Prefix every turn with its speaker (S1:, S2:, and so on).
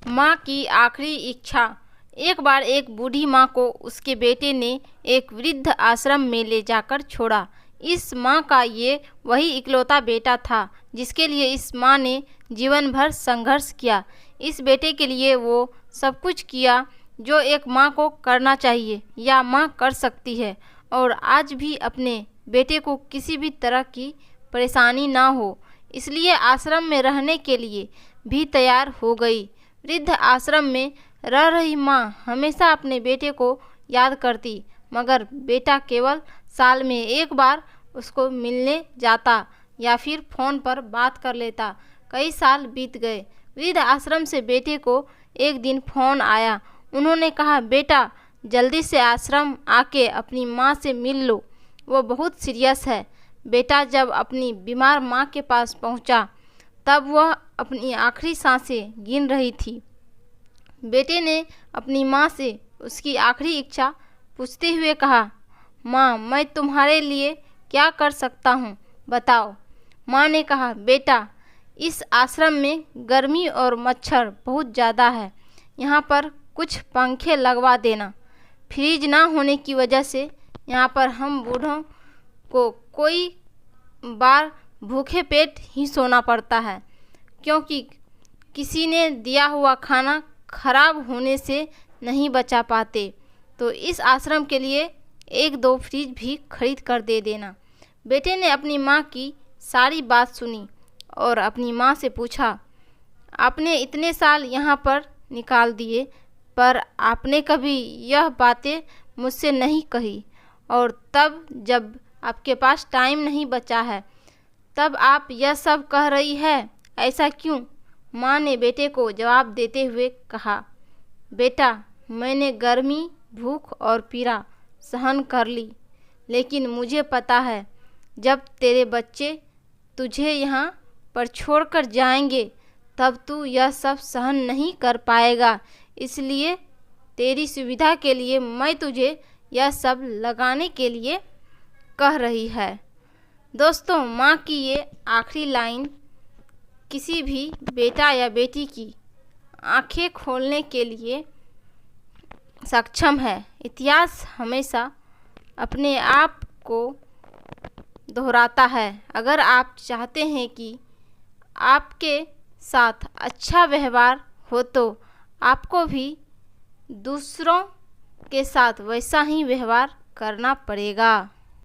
S1: माँ की आखिरी इच्छा। एक बार एक बूढ़ी माँ को उसके बेटे ने एक वृद्ध आश्रम में ले जाकर छोड़ा। इस माँ का ये वही इकलौता बेटा था जिसके लिए इस माँ ने जीवन भर संघर्ष किया। इस बेटे के लिए वो सब कुछ किया जो एक माँ को करना चाहिए या माँ कर सकती है, और आज भी अपने बेटे को किसी भी तरह की परेशानी ना हो इसलिए आश्रम में रहने के लिए भी तैयार हो गई। वृद्ध आश्रम में रह रही माँ हमेशा अपने बेटे को याद करती, मगर बेटा केवल साल में एक बार उसको मिलने जाता या फिर फ़ोन पर बात कर लेता। कई साल बीत गए। वृद्ध आश्रम से बेटे को एक दिन फ़ोन आया। उन्होंने कहा, बेटा जल्दी से आश्रम आके अपनी माँ से मिल लो, वो बहुत सीरियस है। बेटा जब अपनी बीमार माँ के पास पहुँचा तब वह अपनी आखिरी सांसें गिन रही थी। बेटे ने अपनी माँ से उसकी आखिरी इच्छा पूछते हुए कहा, माँ मैं तुम्हारे लिए क्या कर सकता हूँ, बताओ। माँ ने कहा, बेटा इस आश्रम में गर्मी और मच्छर बहुत ज़्यादा है, यहाँ पर कुछ पंखे लगवा देना। फ्रिज ना होने की वजह से यहाँ पर हम बूढ़ों को कोई बार भूखे पेट ही सोना पड़ता है, क्योंकि किसी ने दिया हुआ खाना खराब होने से नहीं बचा पाते। तो इस आश्रम के लिए एक दो फ्रिज भी खरीद कर दे देना। बेटे ने अपनी माँ की सारी बात सुनी और अपनी माँ से पूछा, आपने इतने साल यहाँ पर निकाल दिए पर आपने कभी यह बातें मुझसे नहीं कही, और तब जब आपके पास टाइम नहीं बचा है तब आप यह सब कह रही है, ऐसा क्यों? माँ ने बेटे को जवाब देते हुए कहा, बेटा मैंने गर्मी, भूख और पीड़ा सहन कर ली, लेकिन मुझे पता है जब तेरे बच्चे तुझे यहाँ पर छोड़कर जाएंगे तब तू यह सब सहन नहीं कर पाएगा, इसलिए तेरी सुविधा के लिए मैं तुझे यह सब लगाने के लिए कह रही है। दोस्तों, माँ की ये आखिरी लाइन किसी भी बेटा या बेटी की आंखें खोलने के लिए सक्षम है। इतिहास हमेशा अपने आप को दोहराता है। अगर आप चाहते हैं कि आपके साथ अच्छा व्यवहार हो तो आपको भी दूसरों के साथ वैसा ही व्यवहार करना पड़ेगा।